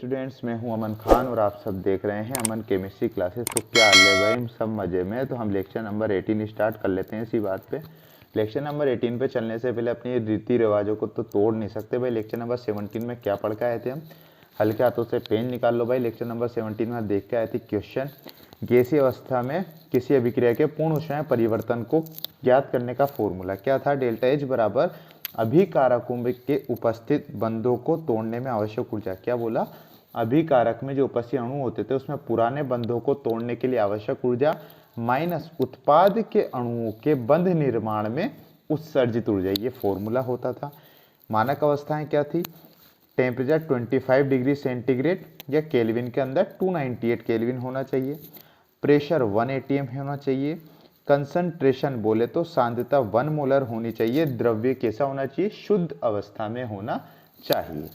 Students, मैं हूं अमन खान और आप सब देख रहे हैं अमन केमिस्ट्री क्लासेस। तो क्या हाल है भाई, सब मज़े में। तो हम लेक्चर नंबर 18 स्टार्ट कर लेते हैं इसी बात पे। लेक्चर नंबर 18 पे चलने से पहले अपनी रीति रिवाजों को तो तोड़ नहीं सकते भाई। लेक्चर नंबर 17 में क्या पढ़ के आए थे हम? हल्के हाथों से पेन निकाल लो भाई। लेक्चर नंबर 17 में देख के आए थे क्वेश्चन, गैसीय अवस्था में किसी अभिक्रिया के पूर्ण ऊष्मा परिवर्तन को ज्ञात करने का फॉर्मूला क्या था? डेल्टा एच बराबर अभिकारकों के उपस्थित बंधों को तोड़ने में आवश्यक ऊर्जा। क्या बोला? अभिकारक में जो उपस्थित अणु होते थे उसमें पुराने बंधों को तोड़ने के लिए आवश्यक ऊर्जा माइनस उत्पाद के अणुओं के बंध निर्माण में उत्सर्जित ऊर्जा, ये फॉर्मूला होता था। मानक अवस्थाएं क्या थी? टेम्परेचर 25 डिग्री सेंटीग्रेड या केल्विन के अंदर 298 केल्विन होना चाहिए। प्रेशर 1 atm होना चाहिए। कंसंट्रेशन बोले तो सांद्रता 1 मोलर होनी चाहिए। द्रव्य कैसा होना चाहिए? शुद्ध अवस्था में होना चाहिए।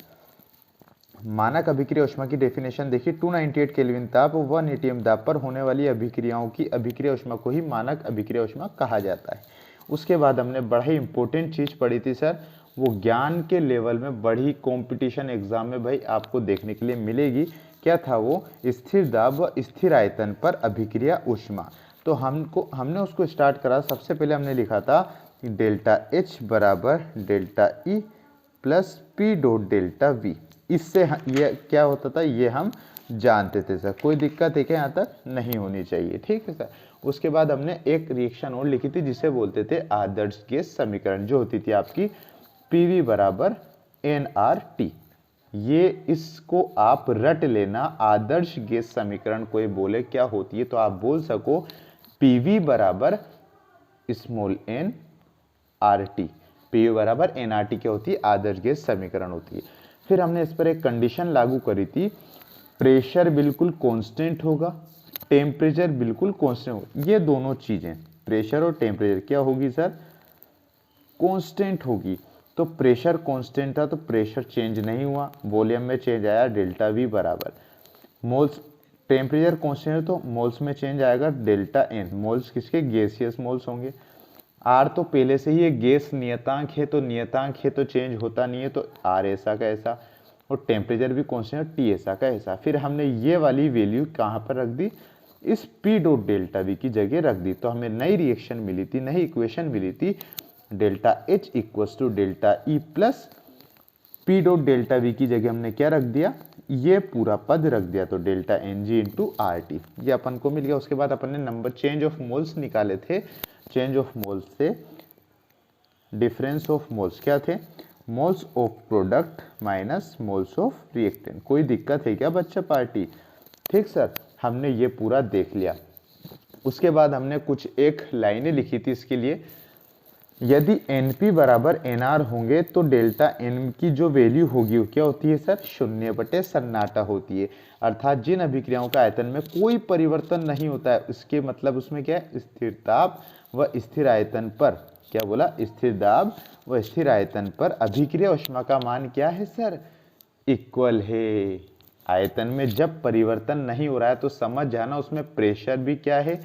मानक अभिक्रिया ऊष्मा की डेफिनेशन देखिए, 298 केल्विन ताप 1 atm दाब पर होने वाली अभिक्रियाओं की अभिक्रिया ऊष्मा को ही मानक अभिक्रिया ऊष्मा कहा जाता है। उसके बाद हमने बड़ी इंपॉर्टेंट चीज पढ़ी थी सर, वो ज्ञान के लेवल में बड़ी कंपटीशन एग्जाम में भाई आपको देखने के लिए मिलेगी। क्या था वो? स्थिर दाब व स्थिर आयतन पर अभिक्रिया ऊष्मा। तो हमने उसको स्टार्ट करा। सबसे पहले हमने लिखा था डेल्टा एच बराबर delta E plus P dot delta we. इससे ये क्या होता था ये हम जानते थे सर। कोई दिक्कत है क्या? यहाँ तक नहीं होनी चाहिए, ठीक है सर। उसके बाद हमने एक रिएक्शन और लिखी थी जिसे बोलते थे आदर्श गैस समीकरण, जो होती थी आपकी पीवी बराबर एनआरटी। ये इसको आप रट लेना। आदर्श गैस समीकरण कोई बोले क्या होती है तो आप बोल सको पीवी बराबर small N R T. PV बराबर एन आर टी क्या होती है? आदर्श गैस समीकरण होती है। फिर हमने इस पर एक कंडीशन लागू करी थी, प्रेशर बिल्कुल कांस्टेंट होगा, टेम्परेचर बिल्कुल कांस्टेंट होगा। ये दोनों चीजें प्रेशर और टेम्परेचर क्या होगी सर? कांस्टेंट होगी। तो प्रेशर कांस्टेंट था तो प्रेशर चेंज नहीं हुआ, वॉल्यूम में चेंज आया डेल्टा वी बराबर मोल्स। टेम्परेचर कांस्टेंट है तो मोल्स में चेंज आएगा डेल्टा एन। मोल्स किसके? गैसियस मोल्स होंगे। आर तो पहले से ही एक गैस नियतांक है, तो नियतांक है तो चेंज होता नहीं है, तो आर ऐसा का ऐसा। और टेम्परेचर भी कांस्टेंट है, टी ऐसा का ऐसा। फिर हमने ये वाली वैल्यू कहाँ पर रख दी? इस पी डॉट डेल्टा वी की जगह रख दी। तो हमें नई रिएक्शन मिली थी, नई इक्वेशन मिली थी, delta H equals to delta E plus P dot delta V की जगह हमने क्या रख दिया? ये पूरा पद रख दिया, तो delta N G into R T ये अपन को मिल गया। उसके बाद अपन ने नंबर चेंज ऑफ मोल्स निकाले थे। चेंज ऑफ मोल्स से डिफरेंस ऑफ मोल्स क्या थे? Moles of product minus moles of reactant. कोई दिक्कत है क्या बच्चा पार्टी? ठीक सर, हमने ये पूरा देख लिया। उसके बाद हमने कुछ एक लाइनें लिखी थी इसके लिए, यदि Np बराबर Nr होंगे तो डेल्टा N की जो वैल्यू होगी वो क्या होती है सर? 0/सन्नाटा होती है। अर्थात जिन अभिक्रियाओं का आयतन में कोई परिवर्तन नहीं होता है, उसके मतलब उसमें क्या है? स्थिर ताप व स्थिर आयतन पर, क्या बोला? स्थिर दाब व स्थिर आयतन पर अभिक्रिया ऊष्मा का मान क्या है सर? इक्वल है। आयतन में जब परिवर्तन नहीं हो रहा है तो समझ जाना उसमें प्रेशर भी क्या है?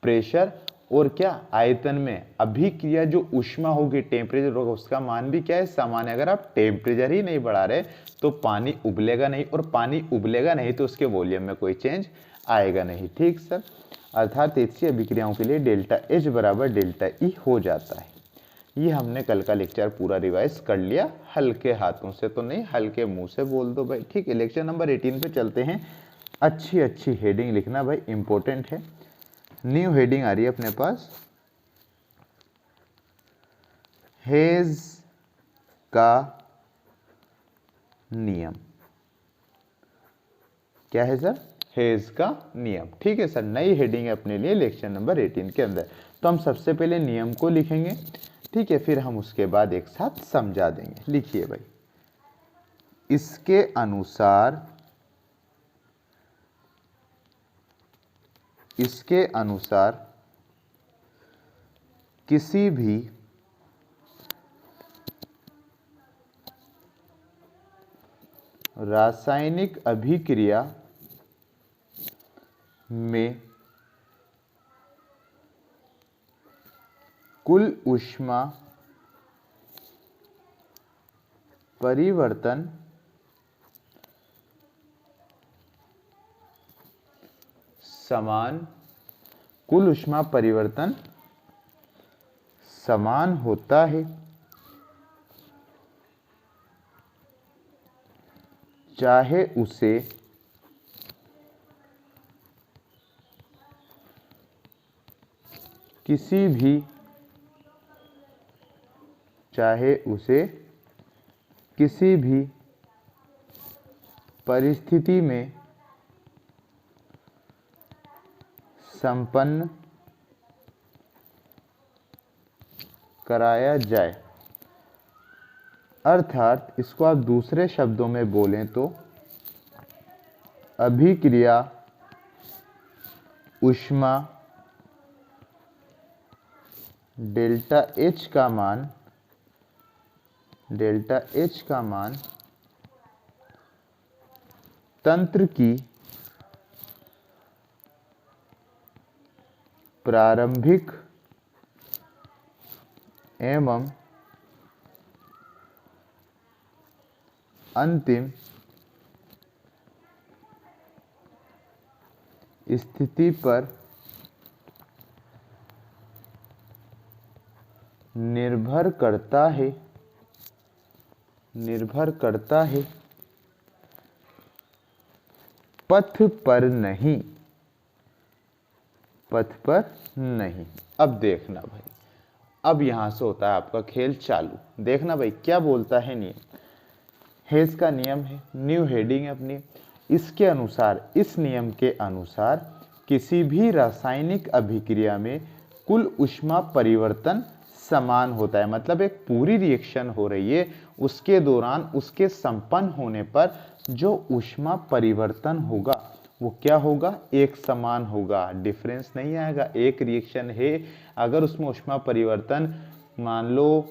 प्रेशर और क्या? आयतन में अभिक्रिया जो ऊष्मा होगी, टेम्परेचर होगा, उसका मान भी क्या है? समान है। अगर आप टेम्परेचर ही नहीं बढ़ा रहे तो पानी उबलेगा नहीं, और पानी उबलेगा नहीं तो उसके वॉल्यूम में कोई चेंज आएगा नहीं, ठीक सर। अर्थात ऐसी अभिक्रियाओं के लिए डेल्टा एच बराबर डेल्टा ई हो जाता है। ये हमने कल का लेक्चर पूरा रिवाइज कर लिया। हल्के हाथों से तो नहीं, हल्के मुंह से बोल दो भाई, ठीक है। लेक्चर नंबर 18 पे चलते हैं। अच्छी अच्छी हेडिंग लिखना भाई, इंपॉर्टेंट है। न्यू हेडिंग आ रही है अपने पास, हेज का नियम। क्या है सर? हेज का नियम, ठीक है सर। नई हेडिंग है अपने लिए लेक्चर नंबर 18 के अंदर। तो हम सबसे पहले नियम को लिखेंगे, ठीक है, फिर हम उसके बाद एक साथ समझा देंगे। लिखिए भाई, इसके अनुसार किसी भी रासायनिक अभिक्रिया में कुल ऊष्मा परिवर्तन समान, कुल ऊष्मा परिवर्तन समान होता है, चाहे उसे किसी भी परिस्थिति में संपन्न कराया जाए। अर्थात इसको आप दूसरे शब्दों में बोलें तो अभिक्रिया ऊष्मा डेल्टा H का मान तंत्र की प्रारंभिक एवं अंतिम स्थिति पर निर्भर करता है, पथ पर नहीं। अब देखना भाई, अब यहां से होता है आपका खेल चालू। देखना भाई क्या बोलता है नियम। हेस का नियम है, न्यू हेडिंग है अपनी। इसके अनुसार, इस नियम के अनुसार किसी भी रासायनिक अभिक्रिया में कुल ऊष्मा परिवर्तन समान होता है। मतलब एक पूरी रिएक्शन हो रही है, उसके दौरान उसके संपन्न होने पर जो ऊष्मा परिवर्तन होगा वो क्या होगा, एक समान होगा, डिफरेंस नहीं आएगा। एक रिएक्शन है, अगर उसमें ऊष्मा परिवर्तन मान लो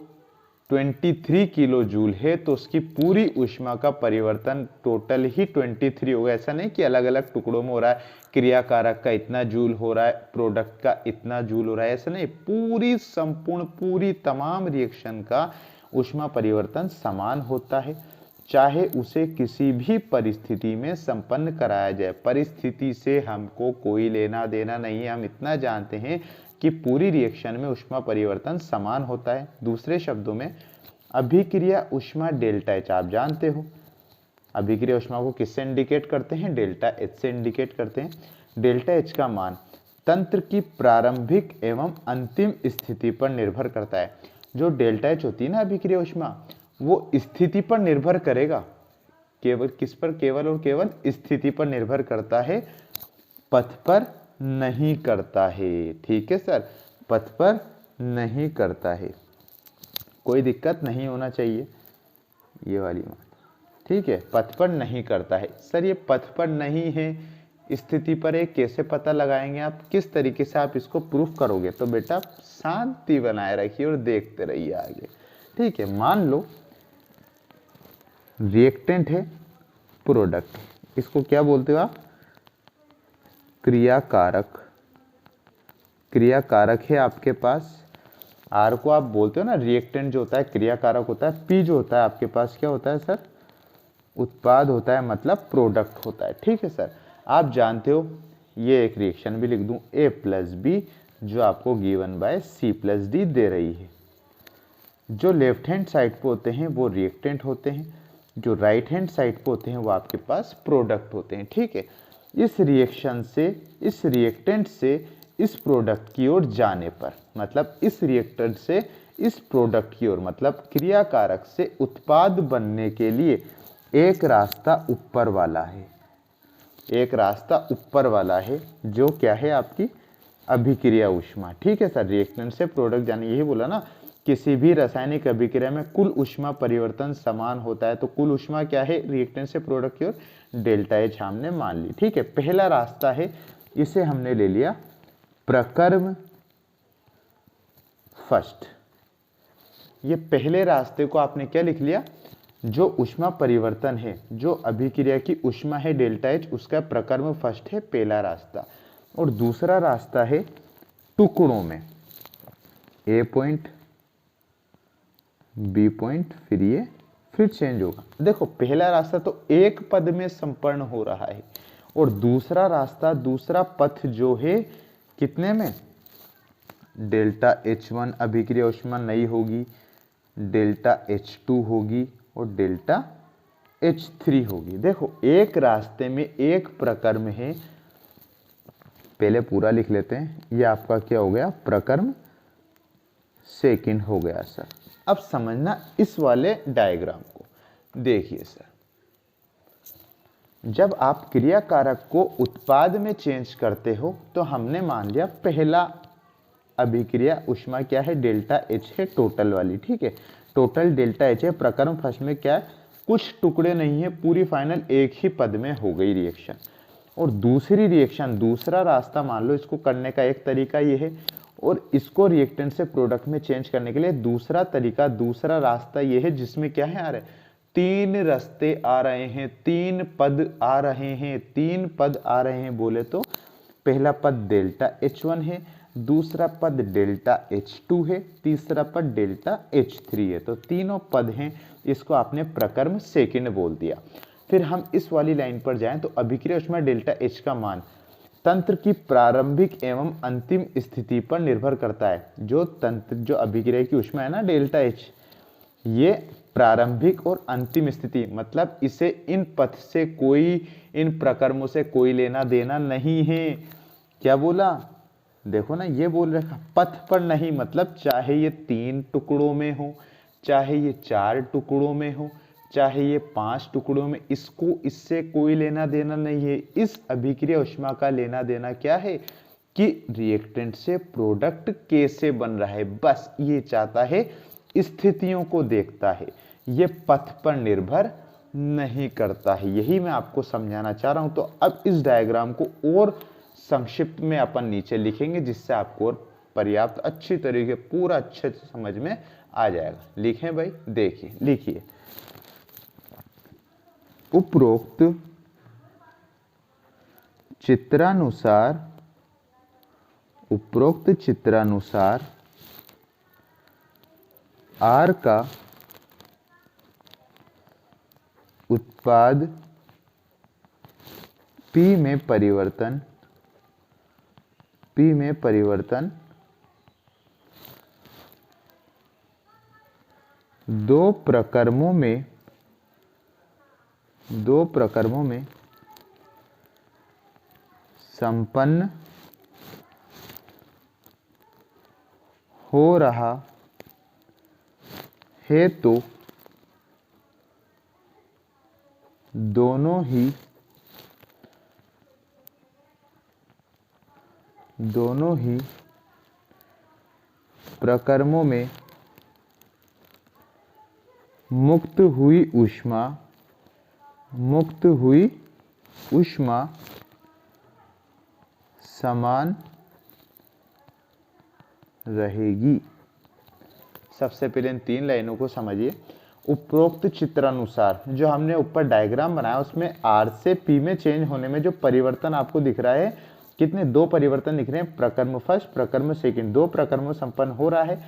23 किलो जूल है तो उसकी पूरी ऊष्मा का परिवर्तन टोटल ही 23 होगा। ऐसा नहीं कि अलग अलग टुकड़ों में हो रहा है, क्रियाकारक का इतना जूल हो रहा है, प्रोडक्ट का इतना जूल हो रहा है, ऐसा नहीं। पूरी तमाम रिएक्शन का ऊष्मा परिवर्तन समान होता है, चाहे उसे किसी भी परिस्थिति में संपन्न कराया जाए। परिस्थिति से हमको कोई लेना देना नहीं है, हम इतना जानते हैं कि पूरी रिएक्शन में ऊष्मा परिवर्तन समान होता है। दूसरे शब्दों में अभिक्रिया ऊष्मा डेल्टा H, आप जानते हो अभिक्रिया ऊष्मा को किससे इंडिकेट करते हैं, डेल्टा H से इंडिकेट करते हैं। डेल्टा H का मान तंत्र की प्रारंभिक एवं अंतिम स्थिति पर निर्भर करता है। जो डेल्टा H होती है ना अभिक्रिया ऊष्मा, वो स्थिति पर निर्भर करेगा। केवल किस पर, केवल और केवल स्थिति पर निर्भर करता है, पथ पर नहीं करता है। ठीक है सर, पथ पर नहीं करता है, कोई दिक्कत नहीं होना चाहिए ये वाली बात। ठीक है, पथ पर नहीं करता है। सर ये पथ पर नहीं है, स्थिति पर है, कैसे पता लगाएंगे आप, किस तरीके से आप इसको प्रूफ करोगे? तो बेटा शांति बनाए रखिए और देखते रहिए आगे। ठीक है, मान लो रिएक्टेंट है, प्रोडक्ट, इसको क्या बोलते हो आप, क्रियाकारक है आपके पास। आर को आप बोलते हो ना, रिएक्टेंट जो होता है क्रियाकारक होता है। पी जो होता है आपके पास क्या होता है सर, उत्पाद होता है, मतलब प्रोडक्ट होता है। ठीक है सर, आप जानते हो, ये एक रिएक्शन भी लिख दूं, A+B जो आपको गिवन बाय C+D दे रही है। जो लेफ्ट हैंड साइड पे होते हैं वो रिएक्टेंट होते हैं, जो राइट हैंड साइड पे होते हैं वो आपके पास प्रोडक्ट होते हैं। ठीक है, इस रिएक्शन से, इस रिएक्टेंट से इस प्रोडक्ट की ओर जाने पर, मतलब इस रिएक्टेंट से इस प्रोडक्ट की ओर, मतलब क्रियाकारक से उत्पाद बनने के लिए एक रास्ता ऊपर वाला है, एक रास्ता ऊपर वाला है, जो क्या है आपकी अभिक्रिया ऊष्मा। ठीक है सर, रिएक्टेंट से प्रोडक्ट जाने, यही बोला ना, किसी भी रासायनिक अभिक्रिया में कुल ऊष्मा परिवर्तन समान होता है। तो कुल ऊष्मा क्या है, रिएक्टेंट से प्रोडक्ट की ओर, डेल्टा H हमने मान ली। ठीक है, पहला रास्ता है, इसे हमने ले लिया प्रक्रम फर्स्ट। ये पहले रास्ते को आपने क्या लिख लिया, जो ऊष्मा परिवर्तन है, जो अभिक्रिया की ऊष्मा है डेल्टा H, उसका प्रक्रम फर्स्ट है पहला रास्ता। और दूसरा रास्ता है टुकड़ों में, A पॉइंट, B पॉइंट, फिर ये फिर चेंज होगा। देखो पहला रास्ता तो एक पद में संपन्न हो रहा है, और दूसरा रास्ता, दूसरा पथ जो है कितने में, डेल्टा H1 अभिक्रिया ऊष्मा नहीं होगी, डेल्टा H2 होगी और डेल्टा H3 होगी। देखो एक रास्ते में एक प्रक्रम है, पहले पूरा लिख लेते हैं, ये आपका क्या हो गया, प्रक्रम सेकंड हो गया सर। अब समझना इस वाले डायग्राम को, देखिए सर, जब आप क्रिया कारक को उत्पाद में चेंज करते हो तो हमने मान लिया पहला अभिक्रिया ऊष्मा क्या है, डेल्टा H है टोटल वाली, ठीक है, टोटल डेल्टा H है। प्रक्रम फर्स्ट में क्या है, कुछ टुकड़े नहीं है, पूरी फाइनल एक ही पद में हो गई रिएक्शन। और दूसरी रिएक्शन, दूसरा रास्ता मान लो, इसको करने का एक तरीका ये है, और इसको रिएक्टेंट से प्रोडक्ट में चेंज करने के लिए दूसरा तरीका, दूसरा रास्ता ये है, जिसमें क्या है, आ रहे तीन रास्ते आ रहे हैं, तीन पद आ रहे हैं, तीन पद आ रहे हैं बोले तो पहला पद डेल्टा H1 है, दूसरा पद डेल्टा H2 है, तीसरा पद डेल्टा H3 है। तो तीनों पद हैं, इसको आपने प्रक्रम सेकंड बोल दिया। फिर हम इस वाली लाइन पर जाएं तो अभिक्रिया ऊष्मा डेल्टा H का मान तंत्र की प्रारंभिक एवं अंतिम स्थिति पर निर्भर करता है। जो तंत्र, जो अभिक्रिया की ऊष्मा है ना डेल्टा H, ये प्रारंभिक और अंतिम स्थिति, मतलब इसे इन पथ से कोई, इन प्रकर्मों से कोई लेना देना नहीं है। क्या बोला, देखो ना, ये बोल रखा पथ पर नहीं, मतलब चाहे ये 3 टुकड़ों में हो, चाहे ये 4 टुकड़ों में हो, चाहे ये 5 टुकड़ों में, इसको इससे कोई लेना देना नहीं है। इस अभिक्रिया ऊष्मा का लेना देना क्या है कि रिएक्टेंट से प्रोडक्ट कैसे बन रहा है, बस ये चाहता है, स्थितियों को देखता है, ये पथ पर निर्भर नहीं करता है। यही मैं आपको समझाना चाह रहा हूं। तो अब इस डायग्राम को और संक्षिप्त में अपन नीचे लिखेंगे, जिससे आपको और पर्याप्त अच्छी तरीके पूरा अच्छे से समझ में आ जाएगा। लिखें भाई, देखिए, लिखिए, उपरोक्त चित्रानुसार, उपरोक्त चित्रानुसार R का उत्पाद P में परिवर्तन, P में परिवर्तन दो प्रकर्मों में संपन्न हो रहा है, तो दोनों ही प्रकर्मों में मुक्त हुई ऊष्मा समान रहेगी। सबसे पहले इन 3 लाइनों को समझिए। उपरोक्त चित्रानुसार, जो हमने ऊपर डायग्राम बनाया उसमें R से P में चेंज होने में जो परिवर्तन आपको दिख रहा है, कितने, 2 परिवर्तन दिख रहे हैं, प्रकर्म फर्स्ट, प्रकर्म सेकंड, 2 प्रकर्मों संपन्न हो रहा है।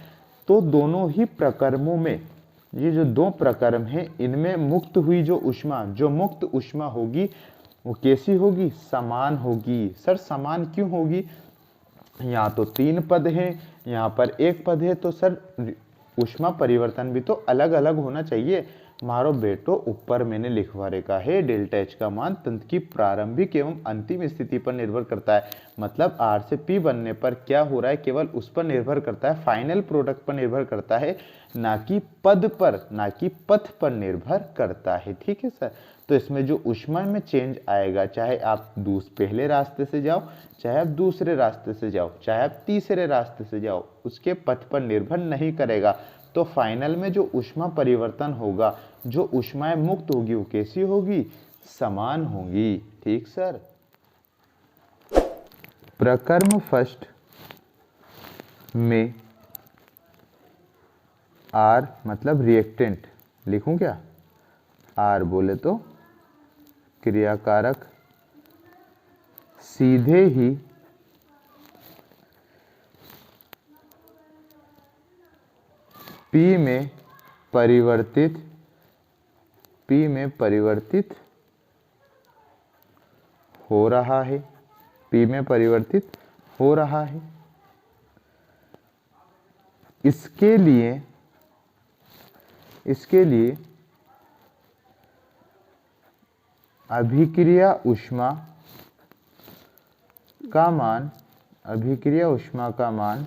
तो दोनों ही प्रकर्मों में, ये जो 2 प्रकर्म हैं, इनमें मुक्त हुई जो ऊष्मा, जो मुक्त ऊष्मा होगी वो कैसी होगी, समान होगी। सर समान क्यों होगी, यहाँ तो 3 पद हैं, यहाँ पर 1 पद है, तो सर ऊष्मा परिवर्तन भी तो अलग अलग होना चाहिए। मारो बेटो, ऊपर मैंने लिखवा रखा है, डेल्टा H का मान तंत्र की प्रारंभिक एवं अंतिम स्थिति पर निर्भर करता है। मतलब R से P बनने पर क्या हो रहा है, केवल उस पर निर्भर करता है, फाइनल प्रोडक्ट पर निर्भर करता है, ना कि पद पर, ना कि पथ पर निर्भर करता है। ठीक है सर। तो इसमें जो ऊष्मा में चेंज आएगा, चाहे आप पहले रास्ते से जाओ, चाहे आप दूसरे रास्ते से जाओ, चाहे आप तीसरे रास्ते से जाओ, उसके पथ पर निर्भर नहीं करेगा। तो फाइनल में जो ऊष्मा परिवर्तन होगा, जो ऊष्माएं मुक्त होगी, वो कैसी होगी, समान होगी। ठीक सर। प्रकर्म फर्स्ट में R मतलब रिएक्टेंट, लिखूं क्या, R बोले तो क्रियाकारक, सीधे ही P में परिवर्तित हो रहा है, P में परिवर्तित हो रहा है। इसके लिए अभिक्रिया ऊष्मा का मान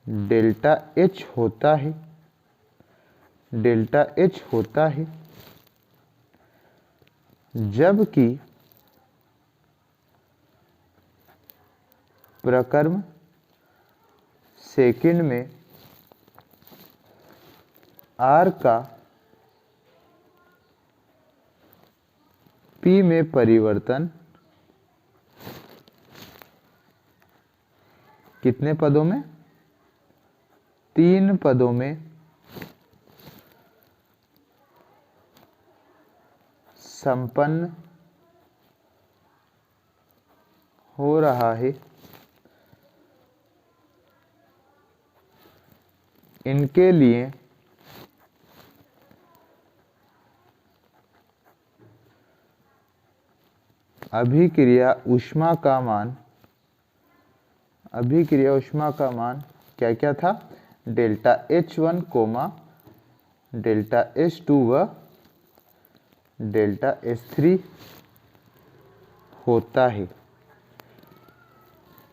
डेल्टा H होता है, जबकि प्रक्रम सेकंड में R का P में परिवर्तन कितने पदों में? 3 पदों में संपन्न हो रहा है। इनके लिए अभिक्रिया ऊष्मा का मान क्या क्या था? डेल्टा H1, डेल्टा H2 व डेल्टा H3 होता है।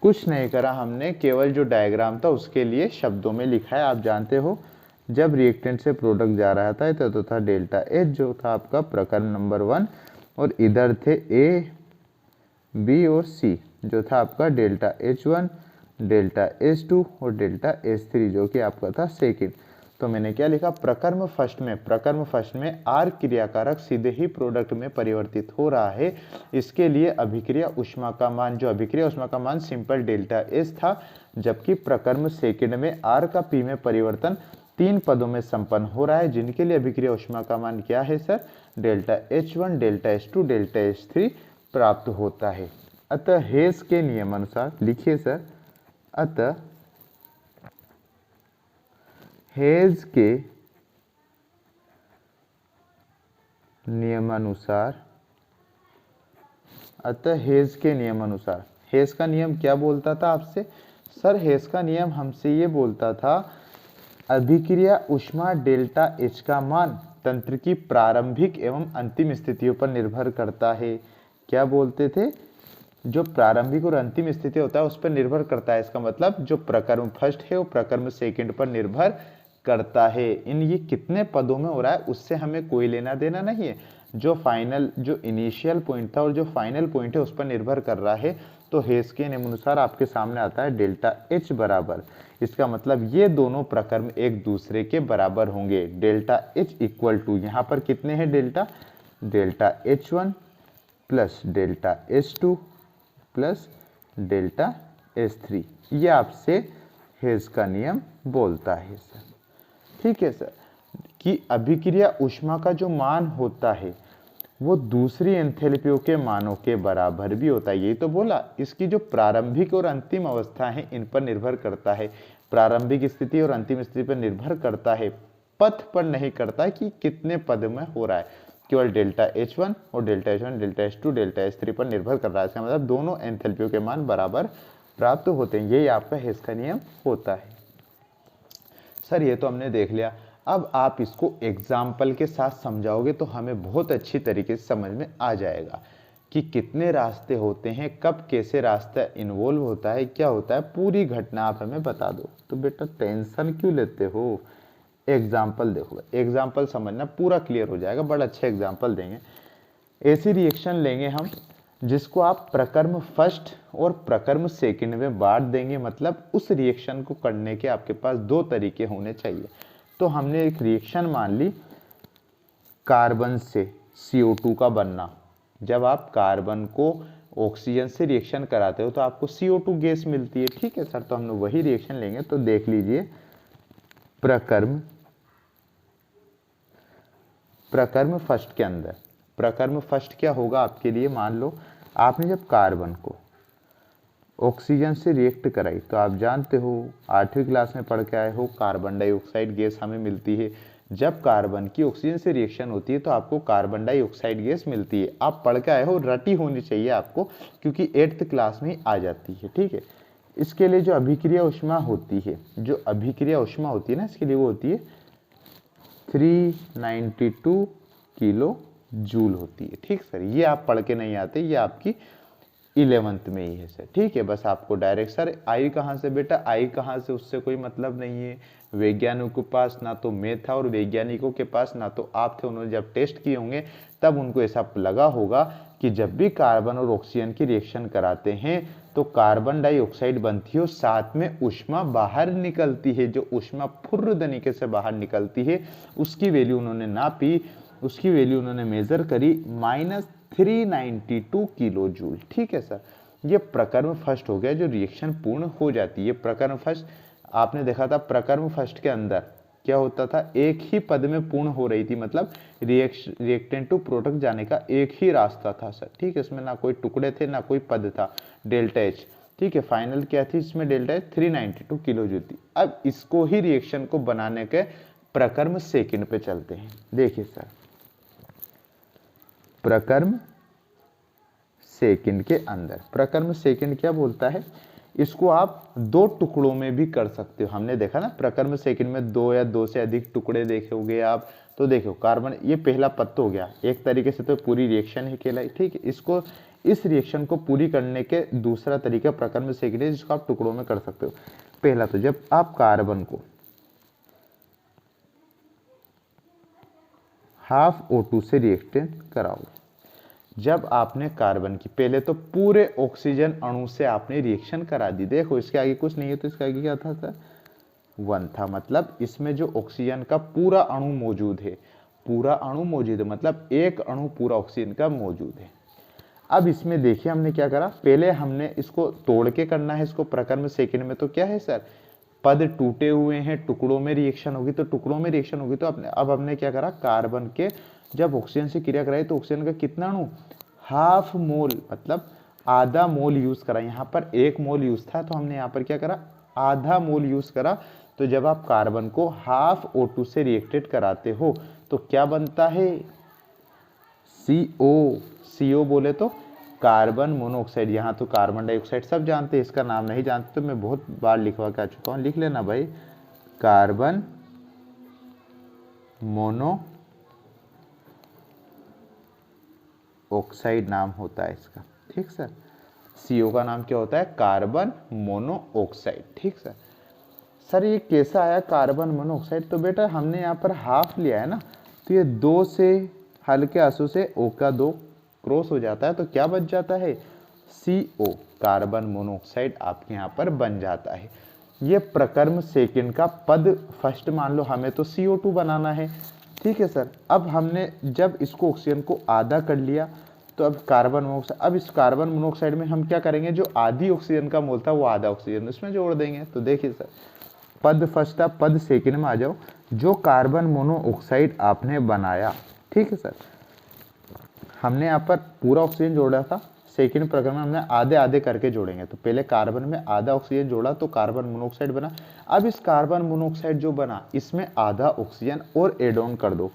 कुछ नहीं करा हमने, केवल जो डायग्राम था उसके लिए शब्दों में लिखा है। आप जानते हो जब रिएक्टेंट से प्रोडक्ट जा रहा था तो था डेल्टा H, जो था आपका प्रकरण नंबर 1, और इधर थे A, B और C, जो था आपका डेल्टा H1, डेल्टा H2 और डेल्टा H3, जो कि आपका था सेकंड। तो मैंने क्या लिखा? प्रक्रम फर्स्ट में R क्रियाकारक सीधे ही प्रोडक्ट में परिवर्तित हो रहा है। इसके लिए अभिक्रिया ऊष्मा का मान सिंपल डेल्टा H था, जबकि प्रक्रम सेकंड में R का P में परिवर्तन 3 पदों में संपन्न हो रहा है, जिनके लिए अभिक्रिया ऊष्मा का मान क्या है sir? Delta H1, delta H2, delta H3 प्राप्त होता है। अतः हेस के नियमानुसार लिखिए सर, अतः हेज के नियमानुसार हेस का नियम क्या बोलता था आपसे? सर हेस का नियम हमसे ये बोलता था अभिक्रिया ऊष्मा डेल्टा H का मान तंत्र की प्रारंभिक एवं अंतिम स्थितियों पर निर्भर करता है। क्या बोलते थे? जो प्रारंभिक और अंतिम स्थिति होता है उस पर निर्भर करता है। इसका मतलब जो प्रक्रम फर्स्ट है वो प्रक्रम सेकंड पर निर्भर करता है। ये कितने पदों में हो रहा है उससे हमें कोई लेना देना नहीं है। जो इनिशियल पॉइंट था और जो फाइनल पॉइंट है उस पर निर्भर कर रहा है। तो हेस के नियम अनुसार आपके सामने आता है डेल्टा H बराबर, इसका मतलब ये दोनों प्रक्रम एक दूसरे के बराबर होंगे। डेल्टा H इक्वल टू, यहाँ पर कितने हैं delta H1 plus delta H2 plus delta H3। ये आपसे हेस का नियम बोलता है सर। ठीक है सर, कि अभिक्रिया ऊष्मा का जो मान होता है वो दूसरी एंथैल्पियों के मानों के बराबर भी होता है। यही तो बोला, इसकी जो प्रारंभिक और अंतिम अवस्था है इन पर निर्भर करता है। प्रारंभिक स्थिति और अंतिम स्थिति पर निर्भर करता है, पथ पर नहीं करता कि कितने पद में हो रहा है। केवल डेल्टा H1 और डेल्टा H2, डेल्टा H3 पर निर्भर कर रहा है। इसका मतलब दोनों एंथैल्पियों के मान बराबर प्राप्त होते हैं। यही आपका हेस का नियम होता है। सर ये तो हमने देख लिया, अब आप इसको एग्जाम्पल के साथ समझाओगे तो हमें बहुत अच्छी तरीके से समझ में आ जाएगा कि कितने रास्ते होते हैं, कब कैसे रास्ता इन्वॉल्व होता है, क्या होता है, पूरी घटना आप हमें बता दो। तो बेटा टेंशन क्यों लेते हो? एग्जाम्पल देखो, एग्जाम्पल समझना, पूरा क्लियर हो जाएगा। बड़ा अच्छा एग्जाम्पल देंगे। ऐसी रिएक्शन लेंगे हम जिसको आप प्रक्रम फर्स्ट और प्रक्रम सेकंड में बांट देंगे। मतलब उस रिएक्शन को करने के आपके पास 2 तरीके होने चाहिए। तो हमने एक रिएक्शन मान ली, कार्बन से CO2 का बनना। जब आप कार्बन को ऑक्सीजन से रिएक्शन कराते हो तो आपको CO2 गैस मिलती है। ठीक है सर, तो हम लोग वही रिएक्शन लेंगे। तो देख लीजिए, प्रक्रम फर्स्ट के अंदर, प्रक्रम फर्स्ट क्या होगा आपके लिए? मान लो आपने जब कार्बन को ऑक्सीजन से रिएक्ट कराई तो आप जानते हो, 8वीं क्लास में पढ़ के आए हो, कार्बन डाइऑक्साइड गैस हमें मिलती है। जब कार्बन की ऑक्सीजन से रिएक्शन होती है तो आपको कार्बन डाइऑक्साइड गैस मिलती है। आप पढ़ के आए हो, रटी होनी चाहिए आपको, क्योंकि 8th क्लास में आ जाती है, ठीक है। इसके लिए जो अभिक्रिया ऊष्मा होती है, जो अभिक्रिया ऊष्मा होती है ना, इसके लिए वो होती है 392 किलो जूल होती है, ठीक सर। ये आप पढ़ के नहीं आते, ये आपकी 11th में ही है सर, ठीक है। बस आपको डायरेक्ट सर आई कहाँ से बेटा, आई कहाँ से, उससे कोई मतलब नहीं है। वैज्ञानिकों के पास ना तो मैं था और वैज्ञानिकों के पास ना तो आप थे। उन्होंने जब टेस्ट किए होंगे तब उनको ऐसा लगा होगा कि जब भी कार्बन और ऑक्सीजन की रिएक्शन कराते हैं तो कार्बन डाइऑक्साइड बनती है और साथ में ऊष्मा बाहर निकलती है। जो ऊष्मा फुर्र तरीके से बाहर निकलती है उसकी वैल्यू उन्होंने नापी, उसकी वैल्यू उन्होंने मेजर करी -392 किलो जूल, ठीक है सर। ये प्रकर्म फर्स्ट हो गया जो रिएक्शन पूर्ण हो जाती है। प्रकर्म फर्स्ट आपने देखा था, प्रकर्म फर्स्ट के अंदर क्या होता था, एक ही पद में पूर्ण हो रही थी, मतलब रिएक्टेंट टू प्रोडक्ट जाने का एक ही रास्ता था सर, ठीक है। इसमें ना कोई टुकड़े थे ना कोई पद था, डेल्टा एच, ठीक है। फाइनल क्या थी इसमें, डेल्टा एच 392 किलो जूल थी। अब इसको ही रिएक्शन को बनाने के प्रकर्म सेकंड पे चलते हैं। देखिए सर, प्रकर्म सेकंड के अंदर, प्रकर्म सेकंड क्या बोलता है, इसको आप दो टुकड़ों में भी कर सकते हो। हमने देखा ना प्रकर्म सेकंड में दो या दो से अधिक टुकड़े देखे होंगे आप, तो देखो कार्बन, ये पहला पत्ता हो गया, एक तरीके से तो पूरी रिएक्शन ही कहलाई, ठीक है। इसको, इस रिएक्शन को पूरी करने के दूसरा तरीका प्रकर्म सेकंड है, जिसको आप टुकड़ों में कर सकते हो। पहला तो जब आप कार्बन को हाफ O2 से रिएक्टेंट कराओ, जब आपने कार्बन की, पहले तो पूरे ऑक्सीजन अणु से आपने रिएक्शन करा दी। देखो इसके आगे कुछ नहीं है तो इसके आगे क्या था सर, 1 था, मतलब इसमें जो ऑक्सीजन का पूरा अणु मौजूद है, पूरा अणु मौजूद है, मतलब एक अणु पूरा ऑक्सीजन का मौजूद है। अब इसमें देखिए हमने क्या करा, पहले हमने इसको तोड़ के करना है, इसको प्रकर्म सेकंड में तो क्या है सर, पद टूटे हुए हैं, टुकड़ों में रिएक्शन होगी, तो टुकड़ों में रिएक्शन होगी तो अब हमने क्या करा, कार्बन के जब ऑक्सीजन से क्रिया कराई तो ऑक्सीजन का कितना अणु, हाफ मोल, मतलब आधा मोल यूज करा। यहाँ पर 1 मोल यूज था तो हमने यहाँ पर क्या करा, आधा मोल यूज करा। तो जब आप कार्बन को हाफ O2 से रिएक्टेड कराते हो तो क्या बनता है, CO। CO बोले तो कार्बन मोनोऑक्साइड। यहाँ तो कार्बन डाइऑक्साइड सब जानते हैं, इसका नाम नहीं जानते तो मैं बहुत बार लिखवा के आ चुका हूँ, लिख लेना भाई, कार्बन मोनो ऑक्साइड नाम होता है इसका, ठीक सर। CO का नाम क्या होता है, कार्बन मोनोऑक्साइड, ठीक सर। सर ये कैसा आया कार्बन मोनोऑक्साइड, तो बेटा हमने यहाँ पर हाफ लिया है ना, तो ये 2 से हल्के आंसू से O का 2 क्रॉस हो जाता है तो क्या बच जाता है, CO, कार्बन मोनोऑक्साइड आपके यहाँ पर बन जाता है। ये प्रकर्म सेकंड का पद फर्स्ट मान लो, हमें तो CO2 बनाना है, ठीक है सर। अब हमने जब इसको ऑक्सीजन को आधा कर लिया तो अब कार्बन मोनोऑक्साइड, अब इस कार्बन मोनोऑक्साइड में हम क्या करेंगे, जो आधी ऑक्सीजन का मोल था वो आधा ऑक्सीजन उसमें जोड़ देंगे। तो देखिए सर, पद फर्स्ट था, पद सेकंड में आ जाओ, जो कार्बन मोनोऑक्साइड आपने बनाया, ठीक है सर, हमने यहाँ पर पूरा ऑक्सीजन जोड़ा था, सेकंड प्रकरण में हमने आधे आधे करके जोड़ेंगे। तो पहले कार्बन में आधा ऑक्सीजन जोड़ा तो कार्बन मोनोऑक्साइड बना। अब इस कार्बन मोनोऑक्साइड जो बना इसमें आधा ऑक्सीजन और एड ऑन कर दो,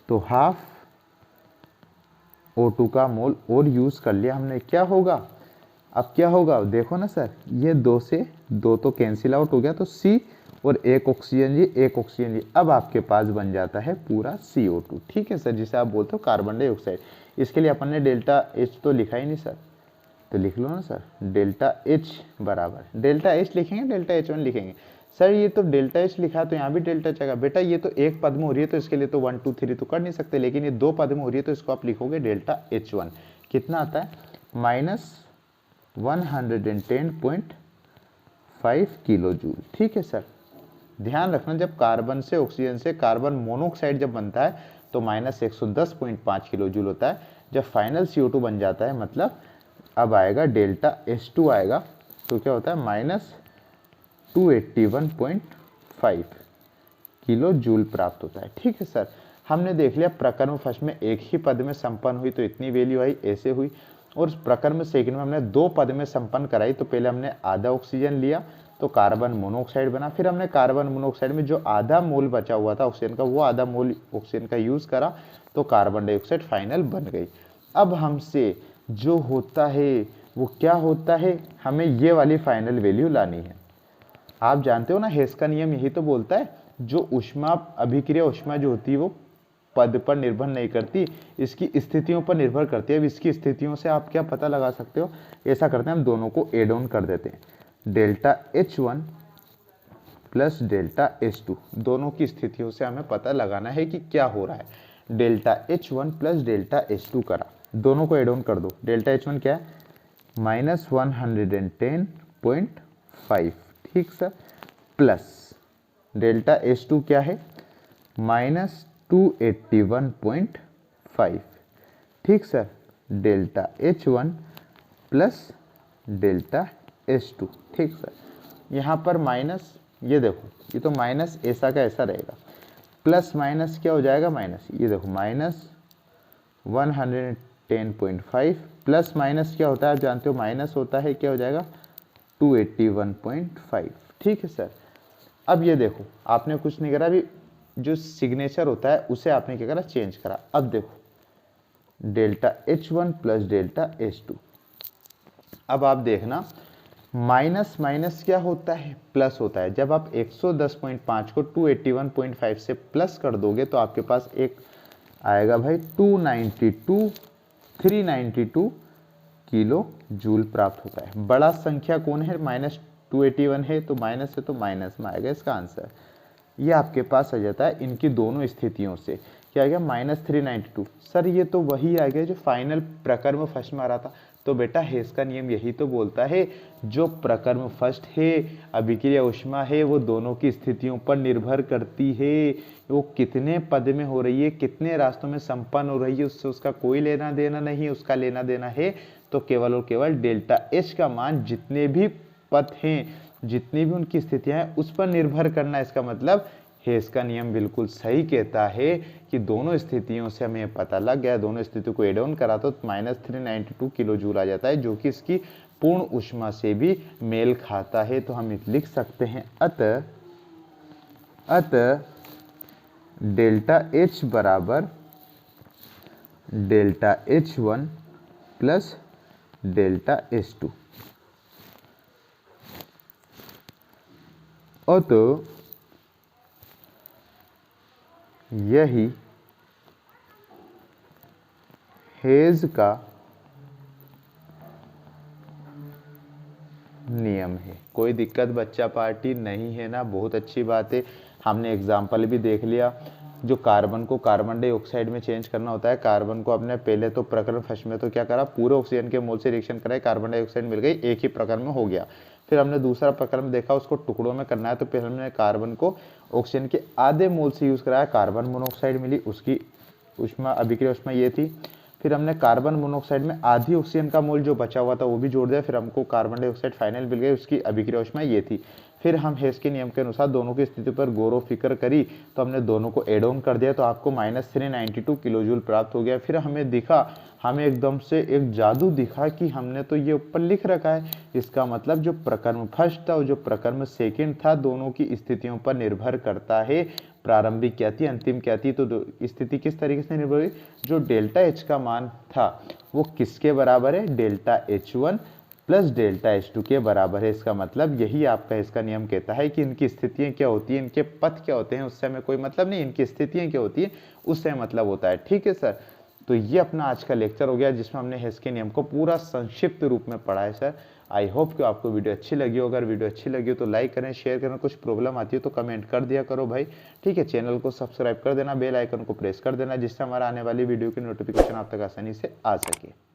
तो हाफ O2 का मोल और यूज कर लिया हमने। क्या होगा, अब क्या होगा देखो ना सर, ये 2 से 2 तो कैंसिल आउट हो गया, तो C और एक ऑक्सीजन जी, एक ऑक्सीजन जी, अब आपके पास बन जाता है पूरा CO2, ठीक है सर, जिसे आप बोलते हो कार्बन डाइऑक्साइड। इसके लिए अपन ने डेल्टा H तो लिखा ही नहीं सर, तो लिख लो ना सर, डेल्टा H बराबर, डेल्टा H लिखेंगे, डेल्टा H1 लिखेंगे। सर ये तो डेल्टा H लिखा है तो यहाँ भी डेल्टा चाहिए बेटा, ये तो एक पद में हो रही है तो इसके लिए तो 1 2 3 तो कर नहीं सकते, लेकिन ये 2 पद में हो रही है तो इसको आप लिखोगे डेल्टा H1। कितना आता है, -110.5 किलो जूल, ठीक है सर। ध्यान रखना जब कार्बन से ऑक्सीजन से कार्बन मोनोऑक्साइड जब बनता है तो -110.5 किलो जूल होता है। जब फाइनल CO2 बन जाता है मतलब अब आएगा डेल्टा H2 आएगा, तो क्या होता है -281.5 किलो जूल प्राप्त होता है, ठीक है सर। हमने देख लिया प्रकर्म फर्स्ट में एक ही पद में संपन्न हुई तो इतनी वैल्यू आई, ऐसे हुई। और प्रकर्म सेकंड में हमने 2 पद में संपन्न कराई तो पहले हमने आधा ऑक्सीजन लिया तो कार्बन मोनोऑक्साइड बना। फिर हमने कार्बन मोनोऑक्साइड में जो आधा मोल बचा हुआ था ऑक्सीजन का, वो आधा मोल ऑक्सीजन का यूज करा तो कार्बन डाइऑक्साइड फाइनल बन गई। अब हमसे जो होता है वो क्या होता है, हमें ये वाली फाइनल वैल्यू लानी है। आप जानते हो ना हेस का नियम यही तो बोलता है, जो ऊष्मा अभिक्रिया ऊष्मा जो होती है वो पद पर निर्भर नहीं करती, इसकी स्थितियों पर निर्भर करती है। अब इसकी स्थितियों से आप क्या पता लगा सकते हो, ऐसा करते हैं हम दोनों को एड ऑन कर देते हैं। Delta H1 plus delta H2, दोनों की स्थितियों से हमें पता लगाना है कि क्या हो रहा है। Delta H1 plus delta H2 करा, दोनों को एड ऑन कर दो। डेल्टा H1 क्या है, -110.5, ठीक सर, प्लस डेल्टा H2 क्या है, -281.5, ठीक sir. Delta H1 plus delta H2, ठीक सर। यहाँ पर माइनस, ये देखो ये तो माइनस ऐसा का ऐसा रहेगा, प्लस माइनस क्या हो जाएगा माइनस, ये देखो -110.5 प्लस माइनस क्या होता है आप जानते हो, माइनस होता है क्या हो जाएगा 281.5, ठीक है सर। अब ये देखो आपने कुछ नहीं करा, अभी जो सिग्नेचर होता है उसे आपने क्या करा, चेंज करा। अब देखो delta H1 plus delta H2, अब आप देखना माइनस माइनस क्या होता है, प्लस होता है। जब आप 110.5 को 281.5 से प्लस कर दोगे तो आपके पास एक आएगा भाई 392 किलो जूल प्राप्त होता है। बड़ा संख्या कौन है, -281 है तो माइनस है तो माइनस में आएगा इसका आंसर। ये आपके पास आ जाता है इनकी दोनों स्थितियों से, क्या आ गया -392। सर ये तो वही आ गया जो फाइनल प्रकर्म फर्स्ट में आ रहा था। तो बेटा हेस का नियम यही तो बोलता है, जो प्रकर्म फर्स्ट है अभिक्रिया ऊष्मा है वो दोनों की स्थितियों पर निर्भर करती है। वो कितने पद में हो रही है, कितने रास्तों में संपन्न हो रही है, उससे उसका कोई लेना देना नहीं है। उसका लेना देना है तो केवल और केवल डेल्टा H का मान जितने भी पद हैं, जितनी भी उनकी स्थितियां हैं उस पर निर्भर करना। इसका मतलब हेस का नियम बिल्कुल सही कहता है कि दोनों स्थितियों से हमें पता लग गया, दोनों स्थितियों को एड ऑन करा तो -392 किलो जूल आ जाता है, जो कि इसकी पूर्ण ऊष्मा से भी मेल खाता है। तो हम लिख सकते हैं अतः डेल्टा H बराबर delta H1 plus delta H2। और तो यही हेज का नियम है। कोई दिक्कत बच्चा पार्टी नहीं है ना, बहुत अच्छी बात है। हमने एग्जाम्पल भी देख लिया, जो कार्बन को कार्बन डाइऑक्साइड में चेंज करना होता है। कार्बन को अपने पहले तो प्रकरण फर्स्ट में तो क्या करा, पूरे ऑक्सीजन के मोल से रिएक्शन कराए, कार्बन डाइऑक्साइड मिल गई, एक ही प्रकरण में हो गया। फिर हमने दूसरा प्रकरण देखा, उसको टुकड़ों में करना है, तो पहले हमने कार्बन को ऑक्सीजन के आधे मोल से यूज कराया, कार्बन मोनोऑक्साइड मिली, उसकी ऊष्मा अभिक्रिया ऊष्मा ये थी। फिर हमने कार्बन मोनोऑक्साइड में आधी ऑक्सीजन का मोल जो बचा हुआ था वो भी जोड़ दिया, फिर हमको कार्बन डाइऑक्साइड फाइनल मिल गई, उसकी अभिक्रिया ऊष्मा ये थी। फिर हम हेस के नियम के अनुसार दोनों की स्थिति पर गौर व फिक्र करी तो हमने दोनों को एड ऑन कर दिया, तो आपको -392 किलो जूल प्राप्त हो गया। फिर हमें दिखा, हमें एकदम से एक जादू दिखा कि हमने तो ये ऊपर लिख रखा है, इसका मतलब जो प्रकर्म फर्स्ट था और जो प्रकर्म सेकंड था दोनों की स्थितियों पर निर्भर करता है। प्रारंभिक क्या थी, अंतिम क्या थी, तो स्थिति किस तरीके से निर्भर हुई, जो डेल्टा H का मान था वो किसके बराबर है, delta H1 plus delta H2 के बराबर है। इसका मतलब यही आपका इसका नियम कहता है कि इनकी स्थितियां क्या होती हैं, इनके पथ क्या होते हैं उससे हमें कोई मतलब नहीं, इनकी स्थितियां क्या होती है उससे मतलब होता है। ठीक है सर, तो ये अपना आज का लेक्चर हो गया जिसमें हमने हेस के नियम को पूरा संक्षिप्त रूप में पढ़ा है सर। आई होप कि आपको वीडियो अच्छी लगी हो। अगर वीडियो अच्छी लगी हो तो लाइक करें, शेयर करें, कुछ प्रॉब्लम आती है तो कमेंट कर दिया करो भाई। ठीक है, चैनल को सब्सक्राइब कर देना, बेल आइकन को प्रेस कर देना, जिससे हमारा आने वाली वीडियो की नोटिफिकेशन आप तक आसानी से आ सके।